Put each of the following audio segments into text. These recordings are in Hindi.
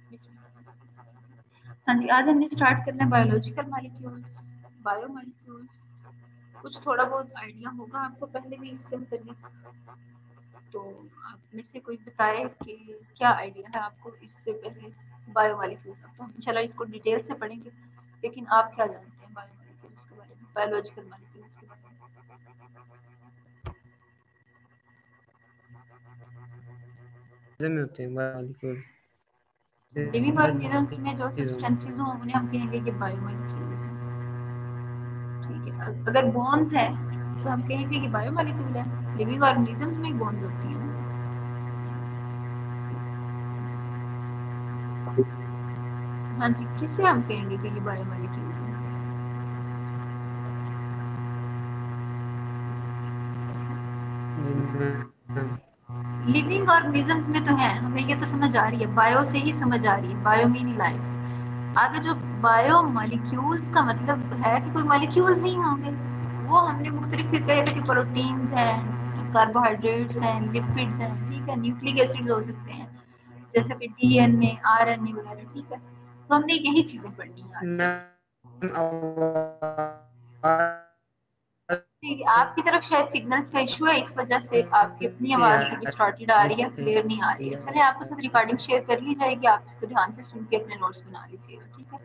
हाँ जी, आज हमने स्टार्ट करना है बायोलॉजिकल मॉलिक्यूल्स, बायोमॉलिक्यूल्स। कुछ थोड़ा बहुत आइडिया होगा आपको पहले भी इससे मुताबिक, तो आप में से कोई बताए कि क्या आइडिया है आपको इससे पहले बायोमॉलिक्यूल्स। अब तो हम इंशाल्लाह इसको डिटेल से पढ़ेंगे, लेकिन आप क्या जानते हैं बायोमॉलिक्यूल्स के बारे में, बायोलॉजिकल मॉलिक्यूल्स के बारे में? में होते हैं बायोमॉलिक्यूल्स। लिविंग ऑर्गेनिजम्स में जो सब्सटेंसेस हों उन्हें हम कहेंगे कि बायोमॉलिक्यूल्स हैं। ठीक है, अगर बोन्स है तो हम कहेंगे कि बायोमॉलिक्यूल है। लिविंग ऑर्गेनिजम्स में बोन्स होती हैं ना। हाँ जी, किससे हम कहेंगे कि ये बायोमॉलिक्यूल है? लिविंग ऑर्गेनिजम्स में तो है, हमें ये तो समझ आ रही है, बायो से ही समझ आ रही है, बायो मीन लाइफ। आगे जो बायो मॉलिक्यूल्स का मतलब है कि कोई मॉलिक्यूल्स ही होंगे, वो हमने मुख्तलिफ फिर कहे थे कि प्रोटीन्स हैं, कार्बोहाइड्रेट्स हैं, लिपिड्स हैं, ठीक है, न्यूक्लिक एसिड्स हो सकते हैं, जैसे कि डीएनए, आरएनए वगैरह, ठीक है। तो हमने यही चीजें पढ़नी है आज। आपकी तरफ शायद सिग्नल्स का इशू है, इस वजह से आपकी अपनी आवाज भी डिस्टॉर्टेड आ रही है, क्लियर नहीं आ रही है। चलिए, आपके साथ रिकॉर्डिंग शेयर कर ली जाएगी, आप इसको ध्यान से सुन के अपने नोट्स बना लीजिएगा, ठीक है।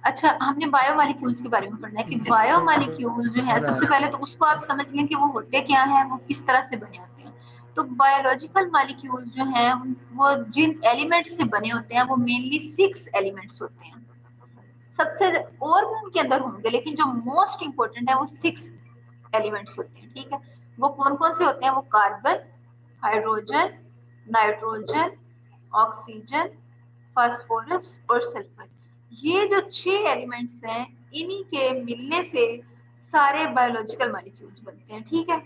अच्छा, हमने बायोमॉलिक्यूल्स के बारे में पढ़ना है कि बायोमॉलिक्यूल जो है, सबसे पहले तो उसको आप समझ लें कि वो होते क्या है, वो किस तरह से बने होते हैं। तो बायोलॉजिकल मॉलिक्यूल जो है, वो जिन एलिमेंट्स से बने होते हैं वो मेनली 6 एलिमेंट्स होते हैं। सबसे और भी उनके अंदर होंगे, लेकिन जो मोस्ट इंपोर्टेंट है वो 6 एलिमेंट्स होते हैं, ठीक है। वो कौन कौन से होते हैं? वो carbon, hydrogen, nitrogen, oxygen, phosphorus और सल्फर। ये जो 6 एलिमेंट्स हैं, इन्हीं के मिलने से सारे बायोलॉजिकल मॉलिक्यूल्स बनते हैं, ठीक है।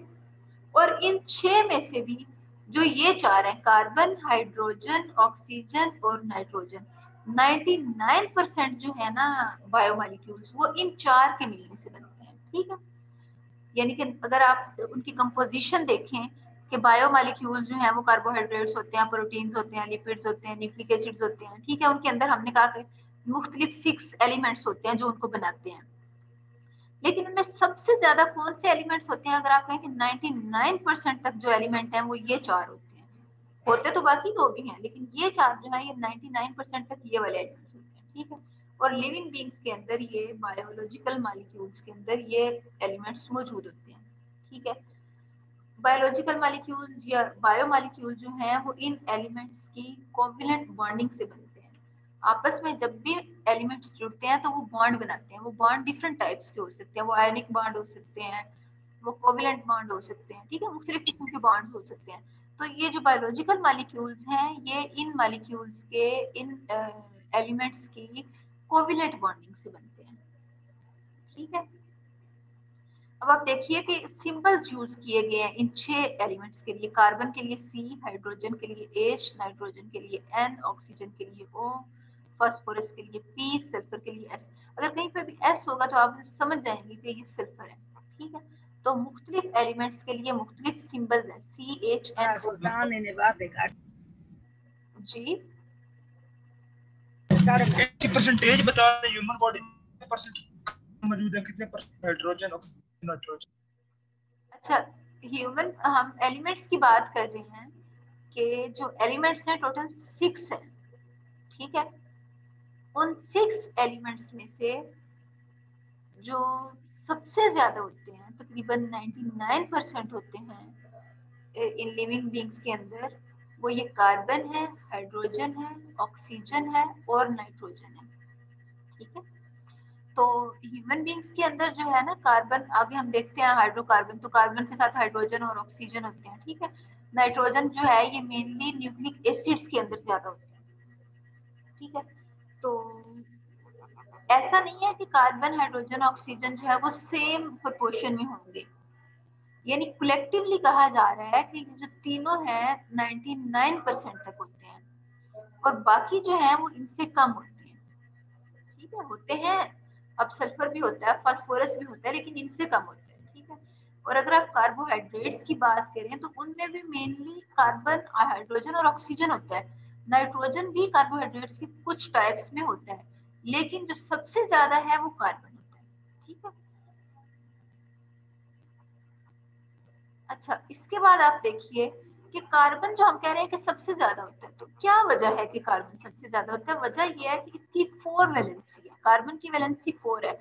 और इन 6 में से भी जो ये 4 हैं, कार्बन, हाइड्रोजन, ऑक्सीजन और नाइट्रोजन, 99% जो है ना बायोमॉलिक्यूल्स, वो इन 4 के मिलने से बनते हैं, ठीक है। यानी कि अगर आप उनकी कंपोजिशन देखें कि बायोमॉलिक्यूल जो है वो कार्बोहाइड्रेट्स होते हैं, प्रोटीन्स होते हैं, लिपिड्स होते हैं, न्यूक्लिक एसिड्स होते हैं, ठीक है। उनके अंदर हमने कहा कि मुख्तलिफ 6 एलिमेंट्स होते हैं जो उनको बनाते हैं। लेकिन उनमें सबसे ज्यादा कौन से एलिमेंट्स होते हैं? अगर आप कहें कि 99% तक जो एलिमेंट हैं वो ये 4 होते हैं। होते तो बाकी 2 भी हैं, लेकिन ये 4 जो है, ये 99% तक ये वाले एलिमेंट्स होते हैं, ठीक है। और लिविंग बींग्स के अंदर, ये बायोलॉजिकल मॉलिक्यूल्स के अंदर ये एलिमेंट्स मौजूद होते हैं, ठीक है। बायोलॉजिकल मॉलिक्यूल्स या बायोमॉलिक्यूल जो हैं वो इन एलिमेंट्स की कोवैलेंट बॉन्डिंग से बनते हैं। आपस में जब भी एलिमेंट्स जुड़ते हैं तो वो बॉन्ड बनाते हैं। वो बॉन्ड डिफरेंट टाइप्स के हो सकते हैं, वो आयनिक बॉन्ड हो सकते हैं, वो कोवैलेंट बॉन्ड हो सकते हैं, ठीक है, मुख्तलिफ किस्म के बॉन्ड्स हो सकते हैं। तो ये जो बायोलॉजिकल मॉलिक्यूल्स हैं, ये इन मॉलिक्यूल्स के, इन एलिमेंट्स की कोवैलेंट बॉन्डिंग से बनते हैं, ठीक है। अब आप देखिए कि सिंबल्स यूज किए गए हैं इन 6 एलिमेंट्स के लिए। कार्बन के लिए C, हाइड्रोजन के लिए H, नाइट्रोजन के लिए N, ऑक्सीजन के लिए O, फास्फोरस के लिए P, सल्फर के लिए S। अगर कहीं पे भी S होगा तो आप समझ जाएंगे कि ये सल्फर है, ठीक है। तो मुख्तलिफ एलिमेंट्स के लिए मुख्तलिफ सिंबल्स हैं, C, H, N, जी। इसकी परसेंटेज बता दें, ह्यूमन बॉडी में परसेंट मौजूद है, कितने परसेंट हाइड्रोजन और नाइट्रोजन? अच्छा, ह्यूमन, हम एलिमेंट्स की बात कर रहे हैं कि जो एलिमेंट्स हैं टोटल 6 है, ठीक है। उन 6 एलिमेंट्स में से जो सबसे ज्यादा होते हैं, तकरीबन 99% होते हैं इन लिविंग बींग्स के अंदर, वो ये कार्बन है, हाइड्रोजन है, ऑक्सीजन है और नाइट्रोजन है, ठीक है। तो ह्यूमन बींग्स के अंदर जो है ना, कार्बन, आगे हम देखते हैं हाइड्रोकार्बन, तो कार्बन के साथ हाइड्रोजन और ऑक्सीजन होते हैं, ठीक है। नाइट्रोजन जो है ये मेनली न्यूक्लिक एसिड्स के अंदर ज्यादा होते हैं, ठीक है। तो ऐसा नहीं है कि कार्बन, हाइड्रोजन, ऑक्सीजन जो है वो सेम प्रोपोर्शन में होंगे। यानी कलेक्टिवली कहा जा रहा है कि जो तीनों हैं 99% तक होते हैं, और बाकी जो है वो इनसे कम होते हैं, ठीक है। होते हैं, अब सल्फर भी होता है, फास्फोरस भी होता है, लेकिन इनसे कम होते हैं, ठीक है। और अगर आप कार्बोहाइड्रेट्स की बात करें तो उनमें भी मेनली कार्बन, हाइड्रोजन और ऑक्सीजन होता है। नाइट्रोजन भी कार्बोहाइड्रेट्स के कुछ टाइप्स में होता है, लेकिन जो सबसे ज्यादा है वो कार्बन होता है। ठीक है, अच्छा इसके बाद आप देखिए कि कार्बन जो हम कह रहे हैं कि सबसे ज्यादा होता है, तो क्या वजह है कि कार्बन सबसे ज्यादा होता है? वजह यह है कि इसकी 4 वैलेंसी है। कार्बन की वैलेंसी 4 है।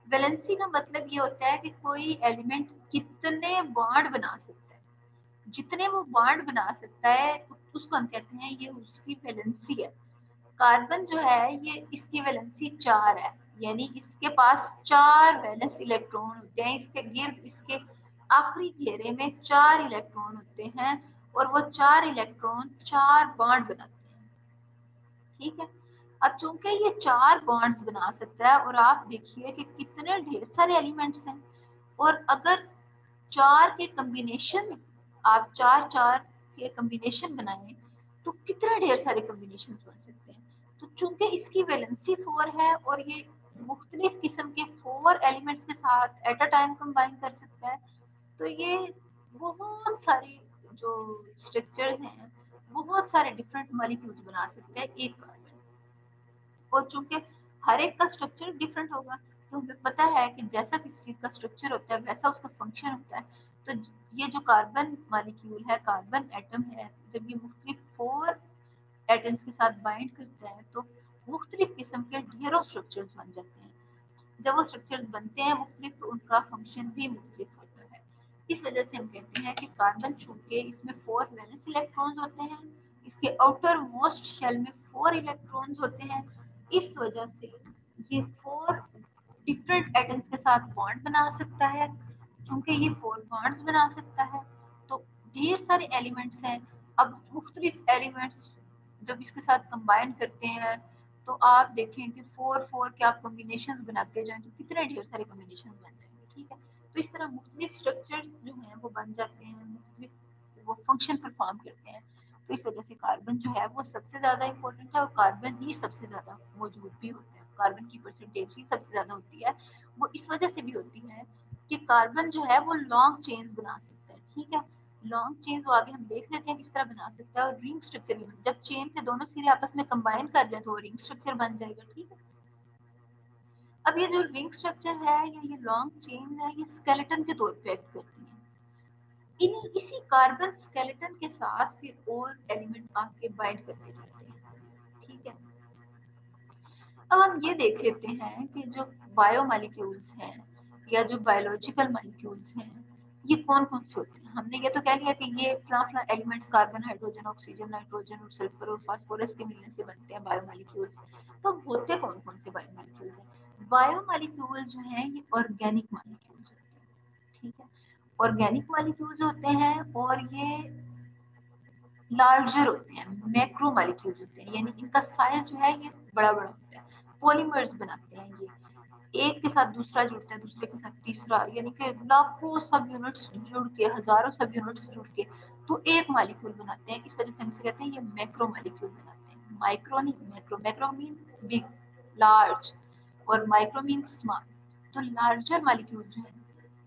वैलेंसी का मतलब ये होता है कि कोई एलिमेंट कितने बॉन्ड बना सकता है, जितने वो बॉन्ड बना सकता है उसको हम कहते हैं ये उसकी वैलेंसी है। कार्बन जो है ये इसकी वैलेंसी 4 है, यानी इसके पास 4 वैलेंस इलेक्ट्रॉन होते हैं। इसके गिर्द इसके आखिरी घेरे में 4 इलेक्ट्रॉन होते हैं और वो 4 इलेक्ट्रॉन 4 बॉन्ड बनाते हैं। ठीक है, अब चूंकि ये 4 बॉन्ड्स बना सकता है और आप देखिए कि कितने ढेर सारे एलिमेंट्स हैं, और अगर 4 के कॉम्बिनेशन, आप 4 4 के कॉम्बिनेशन बनाएं तो कितने ढेर सारे कॉम्बिनेशन बन सकते हैं। तो चूंकि इसकी वैलेंसी 4 है और ये मुख्तलिफ किस्म के 4 एलिमेंट्स के साथ एट अ टाइम कंबाइन कर सकता है, तो ये बहुत सारे जो स्ट्रक्चर्स हैं, बहुत सारे डिफरेंट मॉलिक्यूल्स बना सकते हैं एक कार्बन। और चूंकि हर एक का स्ट्रक्चर डिफरेंट होगा, तो हमें पता है कि जैसा किसी चीज का स्ट्रक्चर होता है वैसा उसका फंक्शन होता है। तो ये जो कार्बन मॉलिक्यूल है, कार्बन एटम है, जब ये मुख्तलिफ 4 एटम्स के साथ बाइंड करता है तो मुख्तलिफ किस्म के ढेरों स्ट्रक्चर्स बन जाते हैं। जब वो स्ट्रक्चर्स बनते हैं मुख्तलिफ, तो उनका फंक्शन भी मुख्तलिफ होता है। इस वजह से हम कहते हैं कि कार्बन चूंकि इसमें 4 वैलेंस इलेक्ट्रॉन्स होते हैं, इसके आउटर मोस्ट शेल में 4 इलेक्ट्रॉन्स होते हैं, इस वजह से ये 4 डिफरेंट एटम्स के साथ बॉन्ड बना सकता है। चूंकि ये 4 बॉन्ड्स बना सकता है तो ढेर सारे एलिमेंट्स हैं। अब मुख्तलिफ एलिमेंट्स जब इसके साथ कंबाइन करते हैं तो आप देखें कि 4 4 के आप कॉम्बिनेशन बनाते जाएं तो कितने ढेर सारे कॉम्बिनेशन बन जाएंगे। ठीक है, तो इस तरह मुख्तलिफ स्ट्रक्चर्स जो हैं वो बन जाते हैं, मुख्तलिफ वो फंक्शन परफॉर्म करते हैं। तो इस वजह से कार्बन जो है वो सबसे ज्यादा इंपॉर्टेंट है, और कार्बन ही सबसे ज्यादा मौजूद भी होता है। कार्बन की परसेंटेज ही सबसे ज्यादा होती है। वो इस वजह से भी होती है कि कार्बन जो है वो लॉन्ग चेन्स बना सकता है। ठीक है, लॉन्ग चेन वो आगे हम देख लेते हैं किस तरह बना सकता है। और रिंग स्ट्रक्चर भी, जब चेन के दोनों सिरे आपस में कंबाइन कर लें तो रिंग स्ट्रक्चर बन जाएगा। ठीक है, अब ये जो रिंग स्ट्रक्चर है या ये लॉन्ग चेन है, ये स्केलेटन के तौर पे एक्ट करती है। इसी कार्बन स्केलेटन के साथ फिर और एलिमेंट आके बाइंड करते जाते हैं। ठीक है, अब हम ये देख लेते हैं कि जो बायोमोलिक्यूल्स हैं या जो बायोलॉजिकल मॉलिक्यूल्स हैं ये कौन कौन से होते हैं। हमने ये तो कह लिया कि ये फला elements carbon, hydrogen, oxygen, nitrogen और सल्फर और फास्फोरस के मिलने से बनते हैं बायोमोलिक्यूल्स। तो होते कौन कौन से बायोमोलिक्यूल्स हैं? बायोमोलिक्यूल जो हैं ये ऑर्गेनिक मॉलिक्यूल्स होते हैं। ठीक है, ऑर्गेनिक मॉलिक्यूल्स होते हैं और ये लार्जर होते हैं, मैक्रो मॉलिक्यूल्स होते हैं, यानी इनका साइज जो है ये बड़ा बड़ा होता है। पॉलीमर्स बनाते हैं ये, एक के साथ दूसरा जुड़ता है, दूसरे के साथ तीसरा, यानी कि लाखों सब यूनिट्स जुड़ के, हजारों सब यूनिट्स जुड़ के तो एक मॉलिक्यूल बनाते हैं। इस वजह से हम इसे कहते हैं ये मैक्रो मॉलिक्यूल बनाते हैं। माइक्रो नहीं, macro. Macro mean big, large, और माइक्रो मीन स्मॉल। तो लार्जर मॉलिक्यूल जो है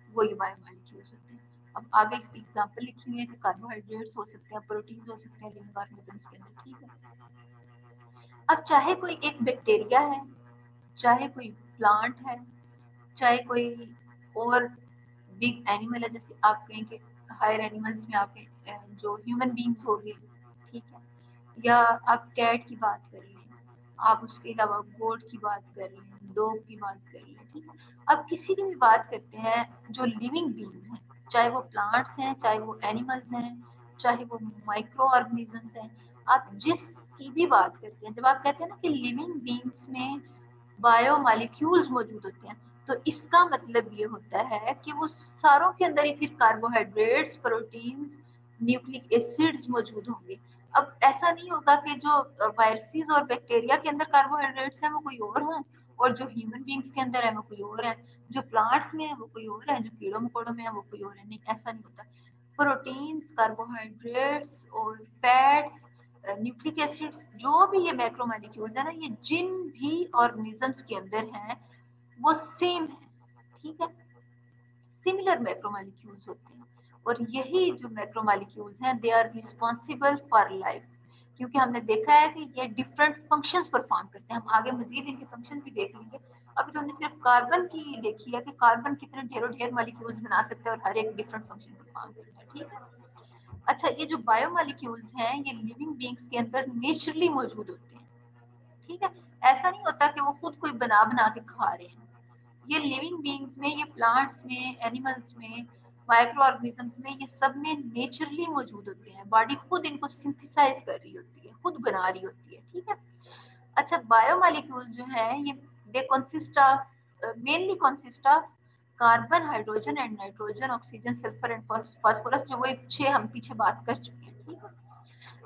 वो ये बायोमोलिक्यूल्स होते हैं। अब आगे इसकी एग्जांपल लिखी हुई है कि कार्बोहाइड्रेट्स हो सकते हैं, प्रोटीन हो सकते हैं लिविंग ऑर्गेनिजम्स के अंदर। ठीक है, अब चाहे कोई एक बैक्टीरिया है, चाहे कोई प्लांट है, चाहे कोई और बिग एनिमल है, जैसे आप कहें कि हायर एनिमल्स में आपके जो ह्यूमन बींग्स हो गए। ठीक है, या आप कैट की बात कर लें, आप उसके अलावा गोट की बात कर लें, डॉग की बात कर लें। ठीक है, अब किसी की भी बात करते हैं जो लिविंग बींग्स हैं, चाहे वो प्लांट्स हैं, चाहे वो एनिमल्स हैं, चाहे वो माइक्रो ऑर्गेनिजम्स हैं, आप जिसकी भी बात करते हैं, जब आप कहते हैं ना कि लिविंग बींग्स में बायोमोलिक्यूल्स मौजूद होते हैं, तो इसका मतलब ये होता है कि वो सारों के अंदर ही फिर कार्बोहाइड्रेट्स, प्रोटीन्स, न्यूक्लिक एसिड्स मौजूद होंगे। अब ऐसा नहीं होगा कि जो वायरसेस और बैक्टीरिया के अंदर कार्बोहाइड्रेट्स हैं वो कोई और हों और जो ह्यूमन बींग्स के अंदर है वो कोई और है, जो प्लांट्स में है वो कोई और है, जो कीड़ों मकोड़ों में है वो कोई और है। नहीं, ऐसा नहीं होता। प्रोटीन्स, कार्बोहाइड्रेट्स और फैट्स, न्यूक्लिक एसिड्स, जो भी ये मैक्रोमोलिक्यूल्स है ना, ये जिन भी ऑर्गेनिजम्स के अंदर हैं वो सेम है। ठीक है, सिमिलर मैक्रोमोलिक्यूल्स होते हैं, और यही जो मैक्रोमोलिक्यूल्स हैं they are responsible for life. क्योंकि हमने देखा है कि ये डिफरेंट फंक्शंस परफॉर्म करते हैं। हम आगे मजीद इनके फंक्शंस भी देख लेंगे। अभी तो हमने सिर्फ कार्बन की देखी है कि कार्बन कितने ढेरों ढेर मॉलिक्यूल्स बना सकते हैं और हर एक डिफरेंट फंक्शन परफॉर्म करता है, ठीक है। अच्छा, ये जो बायोमॉलिक्यूल्स हैं ये लिविंग बीइंग्स के अंदर नेचुरली मौजूद होते हैं, ठीक है। ऐसा नहीं होता कि वो खुद कोई बना बना के खा रहे हैं। ये लिविंग बीइंग्स में, ये प्लांट्स में, एनिमल्स में, माइक्रो ऑर्गेनिजम्स में, ये सब में नेचुरली मौजूद होते हैं। बॉडी खुद इनको सिंथेसाइज कर रही होती है, खुद बना रही होती है, ठीक है। अच्छा, बायोमॉलिक्यूल जो है ये they consist of mainly consist of carbon, hydrogen and nitrogen, oxygen, sulphur and phosphorus, जो वो 6 हम पीछे बात कर चुके हैं, ठीक है।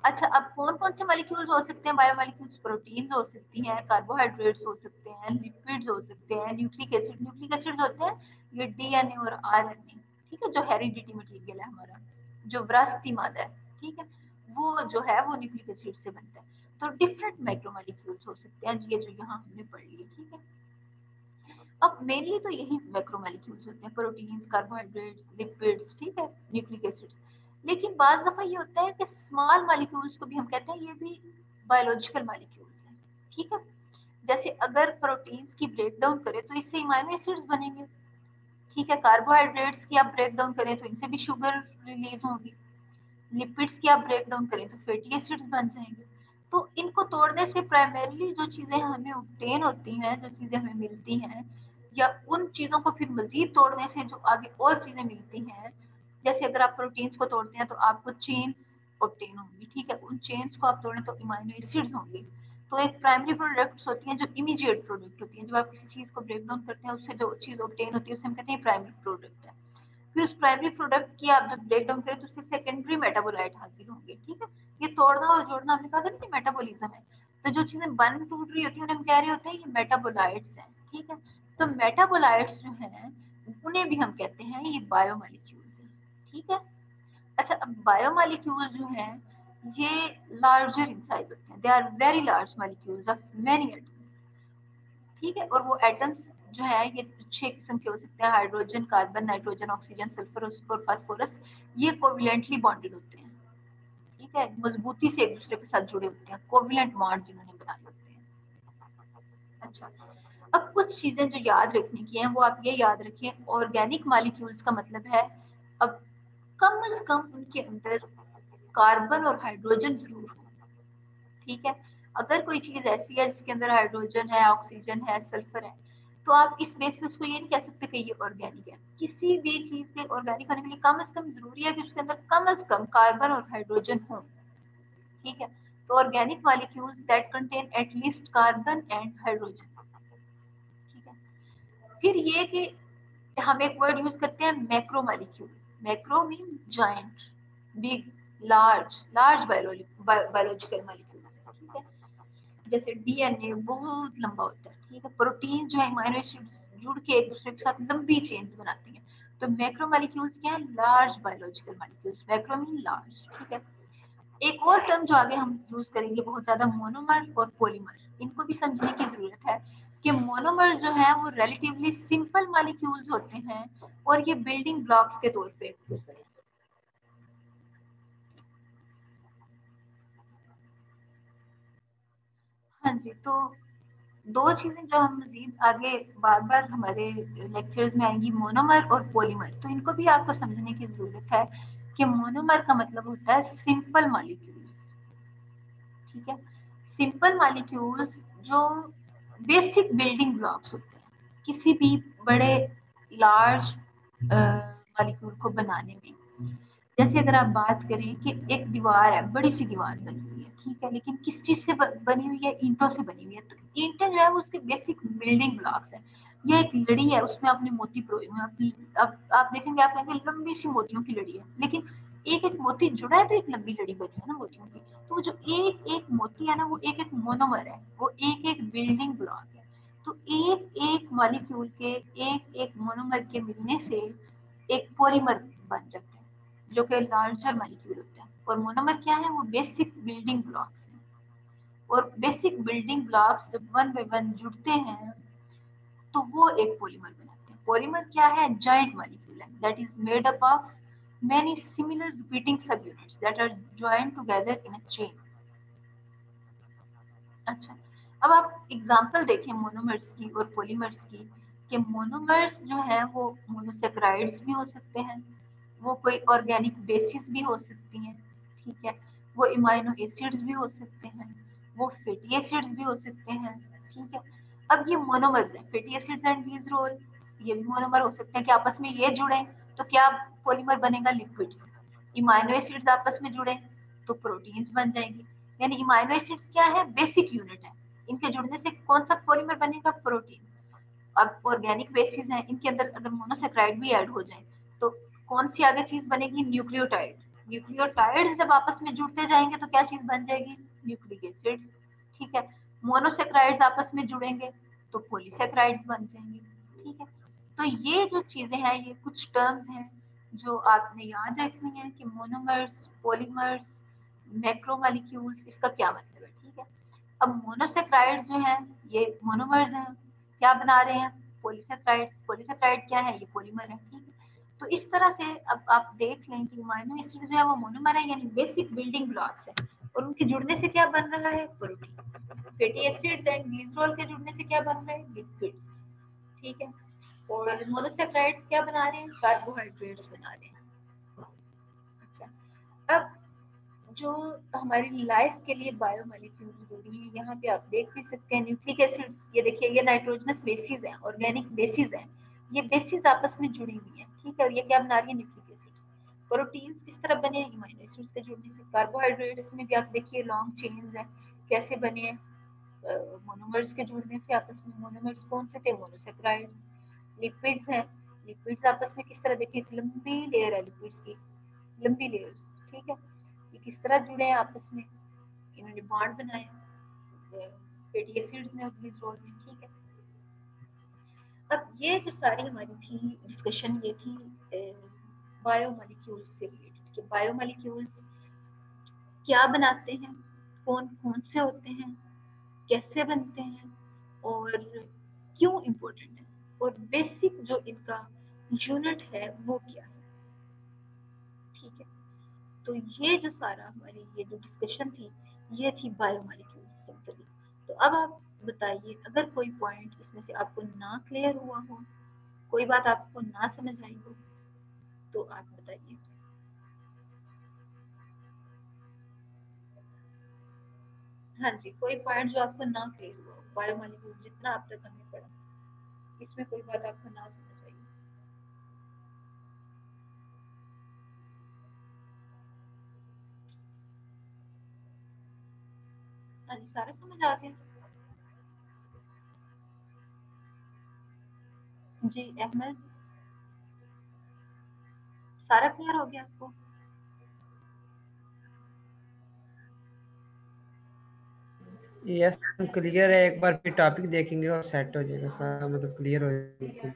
अच्छा, अब कौन कौन से मॉलिक्यूल्स हो सकते हैं बायोमॉलिक्यूल्स? प्रोटीन्स हो सकती हैं, कार्बोहाइड्रेट्स हो सकते हैं, लिपिड्स हो सकते हैं, न्यूक्लिक एसिड, न्यूक्लिक एसिड्स होते हैं ये डीएनए और आरएनए, ठीक है, जो हेरिडिटी मटेरियल है हमारा, जो विरासती मादा है, ठीक है, वो जो है वो न्यूक्लिक एसिड से बनता है। तो डिफरेंट मैक्रोमॉलिक्यूल्स हो सकते हैं, ये जो यहाँ हमने पढ़ लिए, ठीक है। अब मेनली तो यही मैक्रोमॉलिक्यूल्स होते हैं, प्रोटीन्स, कार्बोहाइड्रेट्स, लिपिड्स, ठीक है, न्यूक्लिक एसिड्स। लेकिन बाज दफा ये होता है कि स्मॉल मॉलिक्यूल्स को भी हम कहते हैं ये भी बायोलॉजिकल मॉलिक्यूल्स हैं, ठीक है। जैसे अगर प्रोटीन्स की ब्रेक डाउन करें तो इससे अमीनो एसिड्स बनेंगे, ठीक है। कार्बोहाइड्रेट्स की आप ब्रेक डाउन करें तो इनसे भी शुगर रिलीज होगी। लिपिड्स की आप ब्रेक डाउन करें तो फैटी एसिड्स बन जाएंगे। तो इनको तोड़ने से प्राइमरीली जो चीजें हमें ऑब्टेन होती हैं, जो चीजें हमें मिलती हैं, या उन चीजों को फिर मजीद तोड़ने से जो आगे और चीजें मिलती हैं, जैसे अगर आप प्रोटीन्स को तोड़ते हैं तो आपको चेन्स ऑब्टेन होंगी, ठीक है। उन चेन्स को आप तोड़ें तो अमीनो एसिड्स होंगे। तो एक प्राइमरी प्रोडक्ट्स होती हैं जो इमीडिएट प्रोडक्ट होती हैं। जब आप किसी चीज को ब्रेक डाउन करते हैं उससे जो चीज ऑब्टेन होती है उसे हम कहते हैं प्राइमरी प्रोडक्ट है। फिर उस प्राइमरी प्रोडक्ट की आप जब ब्रेक डाउन करें तो उससे सेकेंडरी मेटाबोलाइट हासिल होंगे, ठीक है। ये तोड़ना और जोड़ना हमने कहा था ना, मेटाबॉलिज्म है। तो जो चीजें बन टूट रही होती है उन्हें हम कह रहे होते हैं ये मेटाबोलाइट्स हैं, ठीक है। तो मेटाबोलाइट्स जो हैं उन्हें भी हम कहते हैं ये बायोमॉलिक्यूल्स हैं, ठीक है। अच्छा, अब बायोमॉलिक्यूल जो हैं ये लार्जर इन साइज होते हैं, they are very large molecules of many atoms, ठीक है। और वो एटम्स जो है ये 6 किस्म के हो सकते हैं, hydrogen, carbon, nitrogen, oxygen, sulphur और फास्फोरस। ये कोवैलेंटली बॉन्डेड होते हैं, ठीक है, मजबूती से एक दूसरे के साथ जुड़े होते हैं, कोवैलेंट बॉन्ड्स इन्होंने बनाए होते हैं। अच्छा, अब कुछ चीजें जो याद रखने की हैं वो आप ये याद रखें, ऑर्गेनिक मॉलिक्यूल्स का मतलब है अब कम से कम उनके अंदर कार्बन और हाइड्रोजन जरूर हो, ठीक है। अगर कोई चीज ऐसी है जिसके अंदर हाइड्रोजन है, ऑक्सीजन है, सल्फर है, तो आप इस बेस पे उसको ये नहीं कह सकते कि ये ऑर्गेनिक है। किसी भी चीज के ऑर्गेनिक होने के लिए कम से कम जरूरी है कि उसके अंदर कम से कम कार्बन और हाइड्रोजन हो, ठीक है। तो organic molecules that contain at least carbon and hydrogen, ठीक है। फिर ये कि हम एक वर्ड यूज करते हैं macro molecule. Macro mean giant, big, large, large biological molecule, ठीक है। जैसे डीएनए बहुत लंबा होता है, ठीक है। प्रोटीन जो है अमीनो एसिड्स जुड़ के एक दूसरे के साथ लंबी चेन्स बनाती हैं। तो मैक्रो मॉलिक्यूल्स क्या है? Large biological molecules. Macro mean large, ठीक है। एक और टर्म जो आगे हम यूज करेंगे बहुत ज्यादा, मोनोमर और पॉलीमर। इनको भी समझने की जरूरत है कि मोनोमर जो है वो रिलेटिवली सिंपल मॉलिक्यूल्स होते हैं और ये बिल्डिंग ब्लॉक्स के तौर पे। हाँ जी, तो दो चीजें जो हम मजीद आगे बार बार हमारे लेक्चर्स में आएंगी, मोनोमर और पॉलीमर। तो इनको भी आपको समझने की जरूरत है कि मोनोमर का मतलब होता है सिंपल मॉलिक्यूल्स, ठीक है। सिंपल मॉलिक्यूल्स जो बेसिक बिल्डिंग ब्लॉक्स होते हैं किसी भी बड़े लार्ज मॉलिक्यूल को बनाने में। जैसे अगर आप बात करें कि एक दीवार है, बड़ी सी दीवार बनी हुई है, ठीक है, लेकिन किस चीज से बनी हुई है? ईंटों से बनी हुई है। तो ईंटें जो है वो उसके बेसिक बिल्डिंग ब्लॉक्स है। यह एक लड़ी है, उसमें आपने मोती प्रोए हुए हैं। आप देखेंगे, आप कहेंगे लंबी सी मोतियों की लड़ी है, लेकिन एक एक मोती जुड़ा है तो एक लंबी लड़ी बनी है ना मोतियों की। तो जो एक एक मोती है ना वो एक एक मोनोमर है, वो एक एक बिल्डिंग ब्लॉक है। तो एक एक मॉलिक्यूल के एक एक मोनोमर के मिलने से एक पॉलीमर बन जाता है जो कि लार्जर मॉलिक्यूल होता है। और मोनोमर क्या है? वो बेसिक बिल्डिंग ब्लॉक्स हैं। और बेसिक बिल्डिंग ब्लॉक्स जब वन बाय वन जुड़ते हैं तो वो एक पॉलीमर बनाते हैं। पॉलीमर क्या है? जॉइंट मॉलिक्यूल है that is made up of many similar repeating subunits that are joined together in a chain, अच्छा, अब आप एग्जांपल देखें मोनोमर्स की और पॉलीमर्स की, कि मोनोमर्स जो है वो मोनोसेक्राइड्स भी हो सकते हैं, वो कोई ऑर्गेनिक बेसिस भी हो सकती हैं, ठीक है, वो इमाइनो एसिड्स भी हो सकते हैं, वो फैटी एसिड्स भी हो सकते हैं, ठीक है। अब ये मोनोमर्स हैं, फैटी एसिड्स एंड दीज रोल, ये भी मोनोमर हो सकते हैं कि आपस में ये जुड़े तो क्या पॉलीमर बनेगा, लिपिड्स। इमाइनो एसिड्स आपस में जुड़े तो प्रोटीन्स बन जाएंगे। यानी इमाइनो एसिड्स क्या है, बेसिक यूनिट है, इनके जुड़ने से कौन सा पॉलीमर बनेगा, प्रोटीन। अब ऑर्गेनिक बेसिस हैं, इनके अंदर अगर मोनोसेक्राइड भी ऐड हो जाए तो कौन सी आगे चीज बनेगी, न्यूक्लियोटाइड। न्यूक्लियोटाइड्स जब आपस में जुड़ते जाएंगे तो क्या चीज बन जाएगी, न्यूक्लिक एसिड, ठीक है। मोनोसेक्राइड्स आपस में जुड़ेंगे तो पॉलीसेक्राइड्स बन जाएंगे, ठीक है। तो ये जो चीजें हैं, ये कुछ टर्म्स हैं जो आपने याद रखनी है कि मोनोमर्स, पॉलीमर्स, मैक्रोमोलिक्यूल्स, इसका क्या मतलब है, ठीक है। अब मोनोसेक्राइड जो है ये मोनोमर्स हैं, क्या बना रहे हैं, पॉलीसेक्राइड्स। पॉलीसेक्राइड क्या है, ये पॉलीमर है, ठीक है। तो इस तरह से अब आप देख लें कि अमीनो एसिड जो है वो मोनोमर है, यानी बेसिक बिल्डिंग ब्लॉक्स है, और उनके जुड़ने से क्या बन रहा है, protein. Fatty acids and glycerol के जुड़ने से क्या बन रहा है, लिपिड्स, ठीक है। और मोनोसेक्राइड्स क्या बना रहे हैं, कार्बोहाइड्रेट्स बना रहे हैं। अच्छा, अब जो हमारी लाइफ के लिए बायोमोलिक्यूल जरूरी है, यहाँ पे आप देख भी सकते हैं न्यूक्लिक एसिड्स, ये देखिए ये नाइट्रोजनस बेसिस है, ऑर्गेनिक बेसिस है, ये बेसिस आपस में जुड़ी हुई है, ठीक है। और ये क्या बना रही है, न्यूक्लिक एसिड्स। प्रोटीन्स किस तरह बने, अमीनो एसिड्स के जुड़ने से। कार्बोहाइड्रेट्स में भी आप देखिए लॉन्ग चेन्स है, कैसे बने हैं, मोनोमर्स के जुड़ने से आपस में। मोनोमर्स कौन से थे, मोनोसेक्राइड्स। लिपिड्स हैं, लिपिड्स आपस में किस तरह, देखिए लंबी लेयर है लिपिड्स की, लंबी लेयर्स, ठीक है। ये किस तरह जुड़े हैं आपस में, इन्होंने बॉन्ड बनाया फैटी एसिड्स ने और ग्लिसरॉल ने, ठीक है। अब ये जो सारी हमारी थी डिस्कशन, ये थी बायोमोलिक्यूल्स से रिलेटेड, कि बायोमोलिक्यूल्स क्या बनाते हैं, कौन कौन से होते हैं, कैसे बनते हैं, और क्यों इम्पोर्टेंट है, और बेसिक जो इनका यूनिट है वो क्या है, ठीक है। तो ये जो सारा हमारी ये जो डिस्कशन थी, ये थी बायोमोलिक्यूल सिंपली। तो अब आप बताइए, अगर कोई पॉइंट इसमें से आपको ना क्लियर हुआ हो, कोई बात आपको ना समझ आई हो, तो आप बताइए। हाँ जी, कोई पॉइंट जो आपको ना क्लियर हुआ हो, बायोमोलिक्यूल जितना अब तक हमने पढ़ा, इसमें कोई बात आपको ना समझ आई। हाँ जी, सारा समझ आ गया। जी अहमद, सारा क्लियर हो गया आपको। यस क्लियर है, एक बार फिर टॉपिक देखेंगे और सेट हो जाएगा सारा, मतलब क्लियर हो जाएगा।